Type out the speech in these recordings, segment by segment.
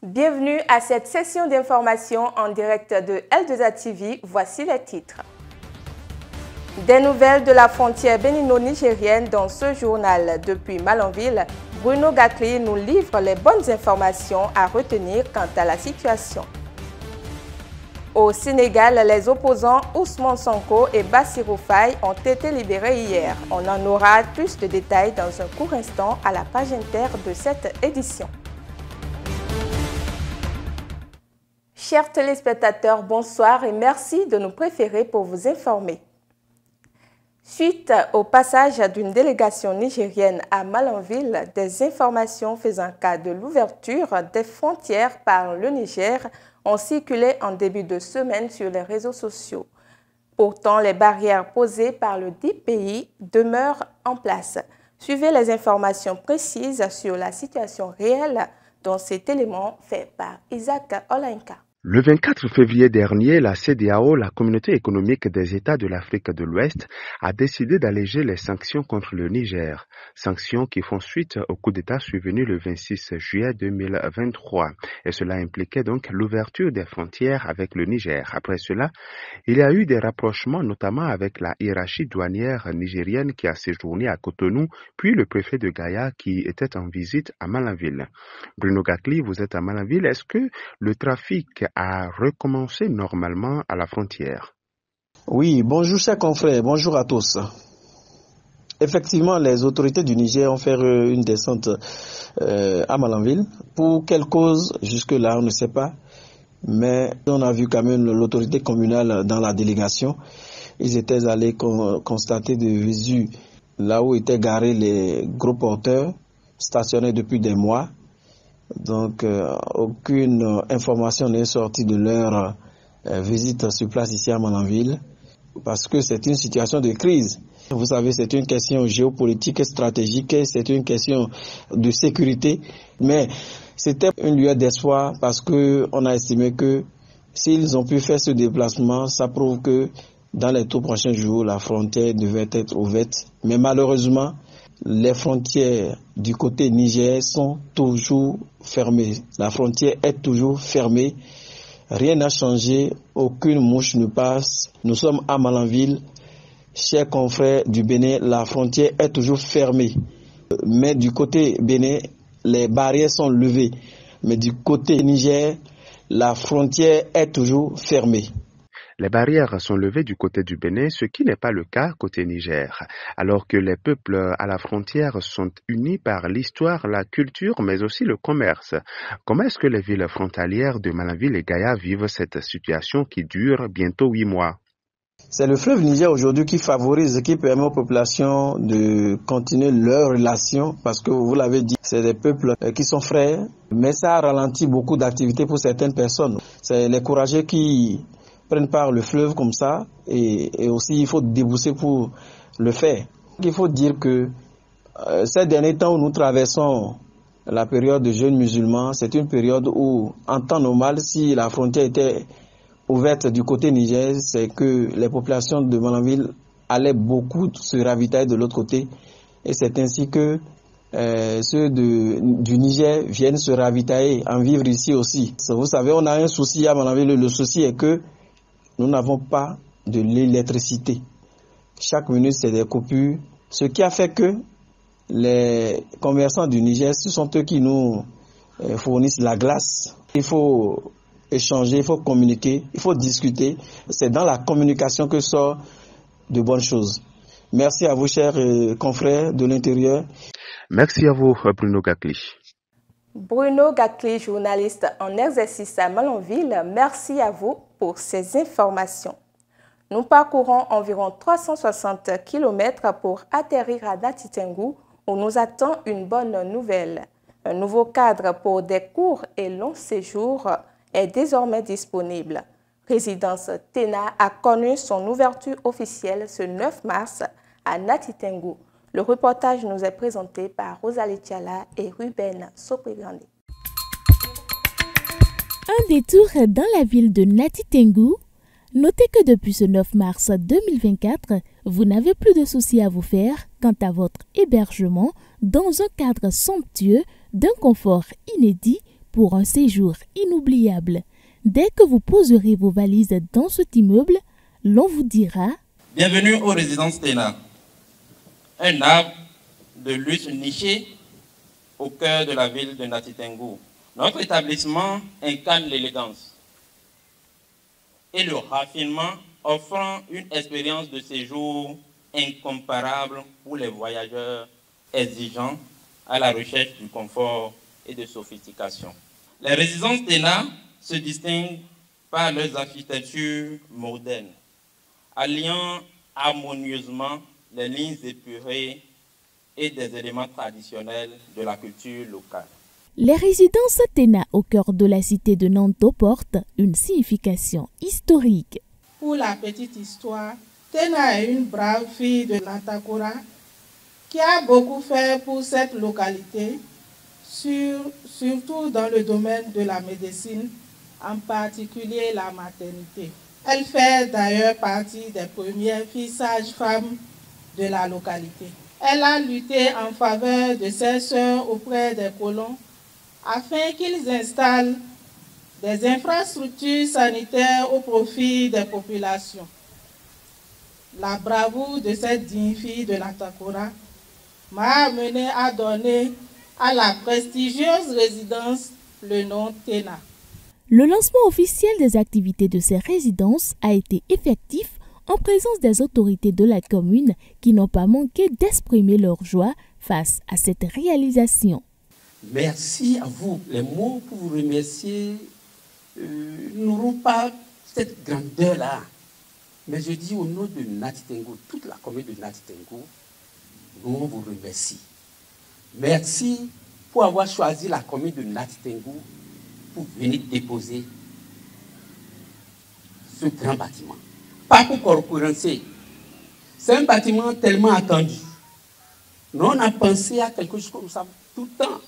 Bienvenue à cette session d'information en direct de L2A TV. Voici les titres. Des nouvelles de la frontière bénino-nigérienne dans ce journal. Depuis Malanville, Bruno Gatli nous livre les bonnes informations à retenir quant à la situation. Au Sénégal, les opposants Ousmane Sonko et Bassirou Faye ont été libérés hier. On en aura plus de détails dans un court instant à la page inter de cette édition. Chers téléspectateurs, bonsoir et merci de nous préférer pour vous informer. Suite au passage d'une délégation nigérienne à Malanville, des informations faisant cas de l'ouverture des frontières par le Niger ont circulé en début de semaine sur les réseaux sociaux. Pourtant, les barrières posées par le dit pays demeurent en place. Suivez les informations précises sur la situation réelle dont cet élément fait par Isaac Olainka. Le 24 février dernier, la CEDEAO, la Communauté économique des États de l'Afrique de l'Ouest, a décidé d'alléger les sanctions contre le Niger. Sanctions qui font suite au coup d'État survenu le 26 juillet 2023. Et cela impliquait donc l'ouverture des frontières avec le Niger. Après cela, il y a eu des rapprochements, notamment avec la hiérarchie douanière nigérienne qui a séjourné à Cotonou, puis le préfet de Gaïa qui était en visite à Malanville. Bruno Gatli, vous êtes à Malanville. Est-ce que le trafic a recommencé normalement à la frontière? Oui, bonjour chers confrères, bonjour à tous. Effectivement, les autorités du Niger ont fait une descente à Malanville. Pour quelle cause, jusque-là, on ne sait pas. Mais on a vu quand même l'autorité communale dans la délégation. Ils étaient allés constater de visu là où étaient garés les gros porteurs stationnés depuis des mois. Donc, aucune information n'est sortie de leur visite sur place ici à Malanville, parce que c'est une situation de crise. Vous savez, c'est une question géopolitique et stratégique, c'est une question de sécurité, mais c'était une lueur d'espoir parce que on a estimé que s'ils ont pu faire ce déplacement, ça prouve que dans les tout prochains jours, la frontière devait être ouverte. Mais malheureusement, les frontières du côté Niger sont toujours fermées. La frontière est toujours fermée. Rien n'a changé. Aucune mouche ne passe. Nous sommes à Malanville. Chers confrères du Bénin, la frontière est toujours fermée. Mais du côté Bénin, les barrières sont levées. Mais du côté Niger, la frontière est toujours fermée. Les barrières sont levées du côté du Bénin, ce qui n'est pas le cas côté Niger, alors que les peuples à la frontière sont unis par l'histoire, la culture, mais aussi le commerce. Comment est-ce que les villes frontalières de Malanville et Gaïa vivent cette situation qui dure bientôt 8 mois? C'est le fleuve Niger aujourd'hui qui favorise, qui permet aux populations de continuer leurs relations, parce que vous l'avez dit, c'est des peuples qui sont frères, mais ça ralentit beaucoup d'activités pour certaines personnes. C'est les courageux qui prennent par le fleuve comme ça, et aussi il faut débousser pour le faire. Il faut dire que ces derniers temps où nous traversons la période de jeûne musulman, c'est une période où, en temps normal, si la frontière était ouverte du côté Niger, c'est que les populations de Malanville allaient beaucoup se ravitailler de l'autre côté, et c'est ainsi que ceux du Niger viennent se ravitailler, en vivre ici aussi. Vous savez, on a un souci à Malanville, le souci est que nous n'avons pas de l'électricité. Chaque minute, c'est des coupures. Ce qui a fait que les commerçants du Niger, ce sont eux qui nous fournissent la glace. Il faut échanger, il faut communiquer, il faut discuter. C'est dans la communication que sortent de bonnes choses. Merci à vous, chers confrères de l'intérieur. Merci à vous, Bruno Gatli. Bruno Gatli, journaliste en exercice à Malanville, merci à vous pour ces informations. Nous parcourons environ 360 km pour atterrir à Natitengu où nous attend une bonne nouvelle. Un nouveau cadre pour des courts et longs séjours est désormais disponible. Résidence Tena a connu son ouverture officielle ce 9 mars à Natitengu. Le reportage nous est présenté par Rosalie Tiala et Ruben Soprigrandi. Un détour dans la ville de Natitengu. Notez que depuis ce 9 mars 2024, vous n'avez plus de soucis à vous faire quant à votre hébergement dans un cadre somptueux d'un confort inédit pour un séjour inoubliable. Dès que vous poserez vos valises dans cet immeuble, l'on vous dira « Bienvenue aux résidences Tena, un arbre de luxe niché au cœur de la ville de Nati Tengou. Notre établissement incarne l'élégance et le raffinement, offrant une expérience de séjour incomparable pour les voyageurs exigeants à la recherche du confort et de sophistication. Les résidences Tena se distinguent par leurs architectures modernes, alliant harmonieusement les lignes épurées et des éléments traditionnels de la culture locale. Les résidences Tena au cœur de la cité de Nanto portent une signification historique. Pour la petite histoire, Tena est une brave fille de Lantakura qui a beaucoup fait pour cette localité, surtout dans le domaine de la médecine, en particulier la maternité. Elle fait d'ailleurs partie des premières filles sages-femmes de la localité. Elle a lutté en faveur de ses sœurs auprès des colons afin qu'ils installent des infrastructures sanitaires au profit des populations. La bravoure de cette digne fille de Lantakura m'a amené à donner à la prestigieuse résidence le nom Tena. Le lancement officiel des activités de ces résidences a été effectif en présence des autorités de la commune qui n'ont pas manqué d'exprimer leur joie face à cette réalisation. Merci à vous. Les mots pour vous remercier n'auront pas cette grandeur-là. Mais je dis au nom de Nati Tengou, toute la commune de Nati Tengou, nous vous remercie. Merci pour avoir choisi la commune de Nati Tengou pour venir déposer ce grand bâtiment. Pas pour concurrencer. C'est un bâtiment tellement attendu. Nous, on a pensé à quelque chose comme ça tout le temps.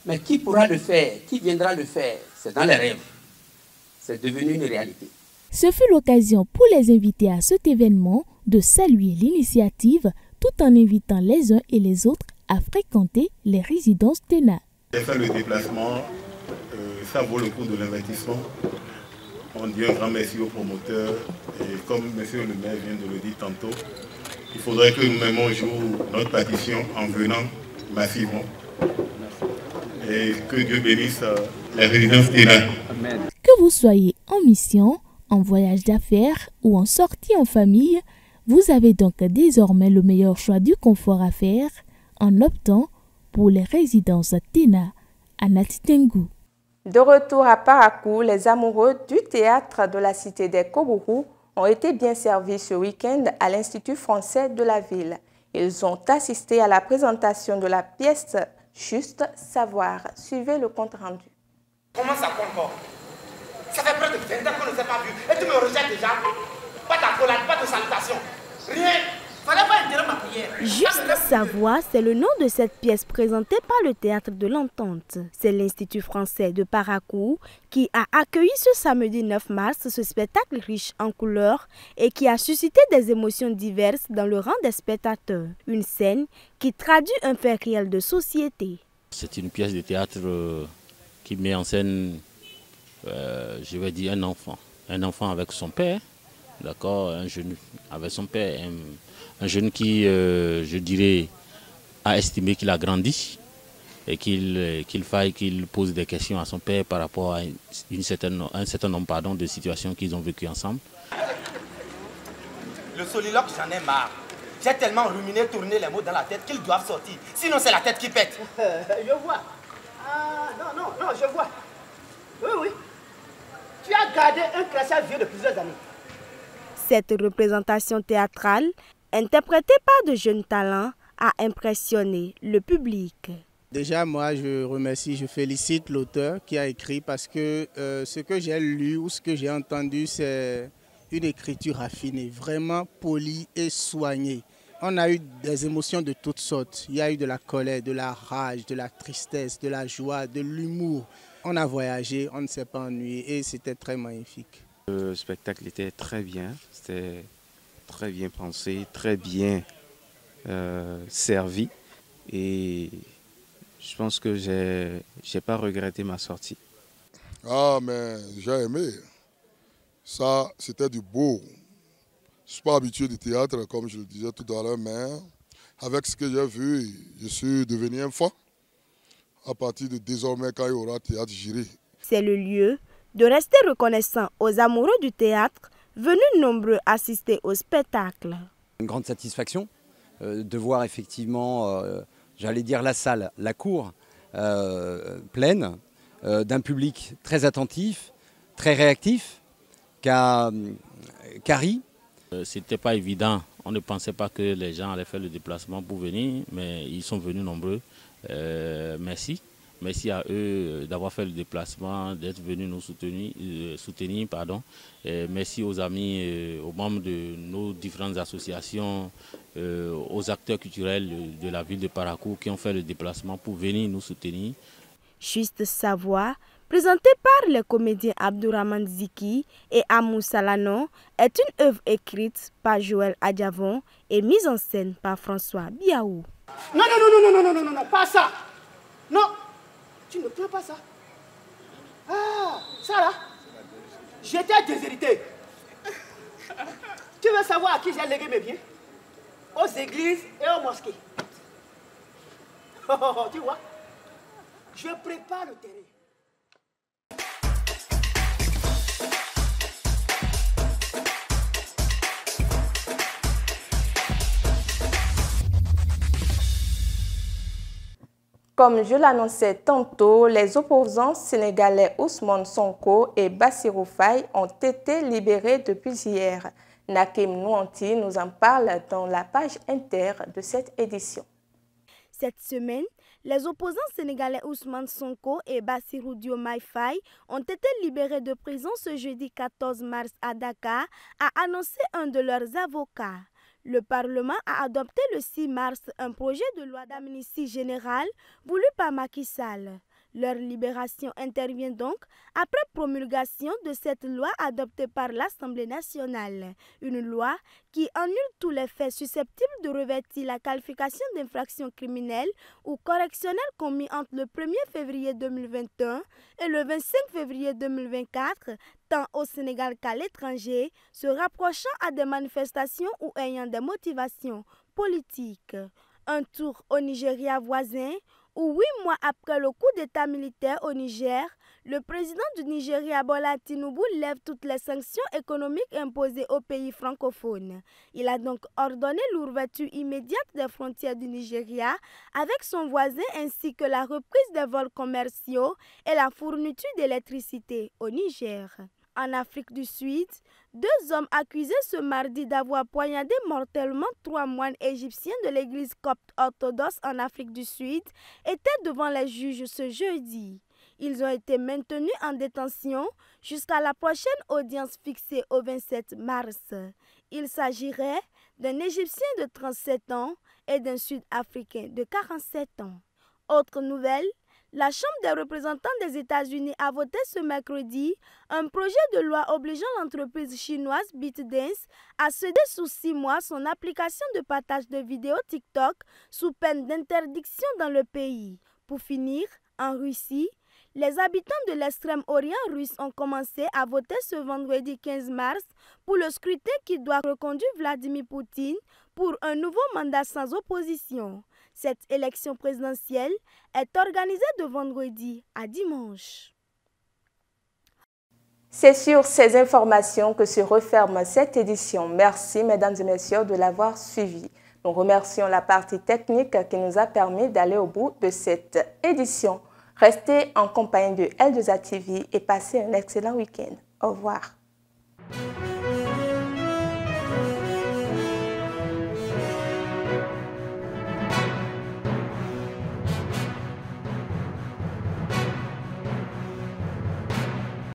Mais qui pourra le faire? Qui viendra le faire? C'est dans les rêves. C'est devenu une réalité. Ce fut l'occasion pour les invités à cet événement de saluer l'initiative tout en invitant les uns et les autres à fréquenter les résidences Tena. J'ai fait le déplacement, ça vaut le coup de l'investissement. On dit un grand merci aux promoteurs et comme monsieur le maire vient de le dire tantôt, il faudrait que nous mettions au jour notre partition en venant massivement. Et que Dieu bénisse les résidences Tena. Que vous soyez en mission, en voyage d'affaires ou en sortie en famille, vous avez donc désormais le meilleur choix du confort à faire en optant pour les résidences Tena à Nati Tengou. De retour à Parakou, les amoureux du théâtre de la cité des Kobourou ont été bien servis ce week-end à l'Institut français de la ville. Ils ont assisté à la présentation de la pièce Juste Savoir. Suivez le compte rendu. Comment ça compte encore? Ça fait près de 20 ans qu'on ne s'est pas vu et tu me rejettes déjà. Pas d'accolade, pas de salutation. Rien. Fallait pas interrompre ma prière. Juste Savoir, c'est le nom de cette pièce présentée par le Théâtre de l'Entente. C'est l'Institut français de Parakou qui a accueilli ce samedi 9 mars ce spectacle riche en couleurs et qui a suscité des émotions diverses dans le rang des spectateurs. Une scène qui traduit un fait réel de société. C'est une pièce de théâtre qui met en scène, je vais dire, un enfant avec son père, d'accord, un jeune avec son père, un jeune qui, je dirais, a estimé qu'il a grandi et qu'il faille qu'il pose des questions à son père par rapport à un certain nombre de situations qu'ils ont vécues ensemble. Le soliloque, j'en ai marre. J'ai tellement ruminé, tourné les mots dans la tête qu'ils doivent sortir. Sinon, c'est la tête qui pète. Je vois. Ah, non, je vois. Oui. Tu as gardé un crachat vieux de plusieurs années. Cette représentation théâtrale, interprétée par de jeunes talents, a impressionné le public. Déjà, moi, je félicite l'auteur qui a écrit parce que ce que j'ai lu ou ce que j'ai entendu, c'est une écriture raffinée, vraiment polie et soignée. On a eu des émotions de toutes sortes. Il y a eu de la colère, de la rage, de la tristesse, de la joie, de l'humour. On a voyagé, on ne s'est pas ennuyé et c'était très magnifique. Le spectacle était très bien, c'était très bien pensé, très bien servi et je pense que j'ai pas regretté ma sortie. Ah, mais j'ai aimé. Ça, c'était du beau. Je ne suis pas habitué du théâtre, comme je le disais tout à l'heure, mais avec ce que j'ai vu, je suis devenu un fan. À partir de désormais, quand il y aura théâtre, j'irai. C'est le lieu de rester reconnaissant aux amoureux du théâtre, venus nombreux assister au spectacle. Une grande satisfaction de voir effectivement, j'allais dire la salle, la cour pleine, d'un public très attentif, très réactif, qui a ri. C'était pas évident, on ne pensait pas que les gens allaient faire le déplacement pour venir, mais ils sont venus nombreux. Merci. Merci à eux d'avoir fait le déplacement, d'être venus nous soutenir. Merci aux amis, aux membres de nos différentes associations, aux acteurs culturels de la ville de Parakou qui ont fait le déplacement pour venir nous soutenir. Juste Savoir, présenté par les comédiens Abdourahmane Ziki et Amou Salano, est une œuvre écrite par Joël Adjavon et mise en scène par François Biaou. Non, pas ça. Non, tu ne peux pas ça. Ah, ça là, j'étais déshérité. Tu veux savoir à qui j'ai légué mes biens? Aux églises et aux mosquées. Tu vois, je prépare le terrain. Comme je l'annonçais tantôt, les opposants sénégalais Ousmane Sonko et Bassirou Faye ont été libérés depuis hier. Nakim Nouanti nous en parle dans la page inter de cette édition. Cette semaine, les opposants sénégalais Ousmane Sonko et Bassirou Diomaye Faye ont été libérés de prison ce jeudi 14 mars à Dakar, a annoncé un de leurs avocats. Le Parlement a adopté le 6 mars un projet de loi d'amnistie générale voulu par Macky Sall. Leur libération intervient donc après promulgation de cette loi adoptée par l'Assemblée nationale. Une loi qui annule tous les faits susceptibles de revêtir la qualification d'infraction criminelle ou correctionnelle commis entre le 1er février 2021 et le 25 février 2024, tant au Sénégal qu'à l'étranger, se rapprochant à des manifestations ou ayant des motivations politiques. Un tour au Nigeria voisin, où 8 mois après le coup d'État militaire au Niger, le président du Nigeria Bola Tinubu lève toutes les sanctions économiques imposées aux pays francophones. Il a donc ordonné l'ouverture immédiate des frontières du Nigeria avec son voisin ainsi que la reprise des vols commerciaux et la fourniture d'électricité au Niger. En Afrique du Sud, 2 hommes accusés ce mardi d'avoir poignardé mortellement 3 moines égyptiens de l'église copte orthodoxe en Afrique du Sud étaient devant les juges ce jeudi. Ils ont été maintenus en détention jusqu'à la prochaine audience fixée au 27 mars. Il s'agirait d'un Égyptien de 37 ans et d'un Sud-Africain de 47 ans. Autre nouvelle, la Chambre des représentants des États-Unis a voté ce mercredi un projet de loi obligeant l'entreprise chinoise ByteDance à céder sous 6 mois son application de partage de vidéos TikTok sous peine d'interdiction dans le pays. Pour finir, en Russie, les habitants de l'extrême-orient russe ont commencé à voter ce vendredi 15 mars pour le scrutin qui doit reconduire Vladimir Poutine pour un nouveau mandat sans opposition. Cette élection présidentielle est organisée de vendredi à dimanche. C'est sur ces informations que se referme cette édition. Merci, mesdames et messieurs, de l'avoir suivi. Nous remercions la partie technique qui nous a permis d'aller au bout de cette édition. Restez en compagnie de L2A TV et passez un excellent week-end. Au revoir.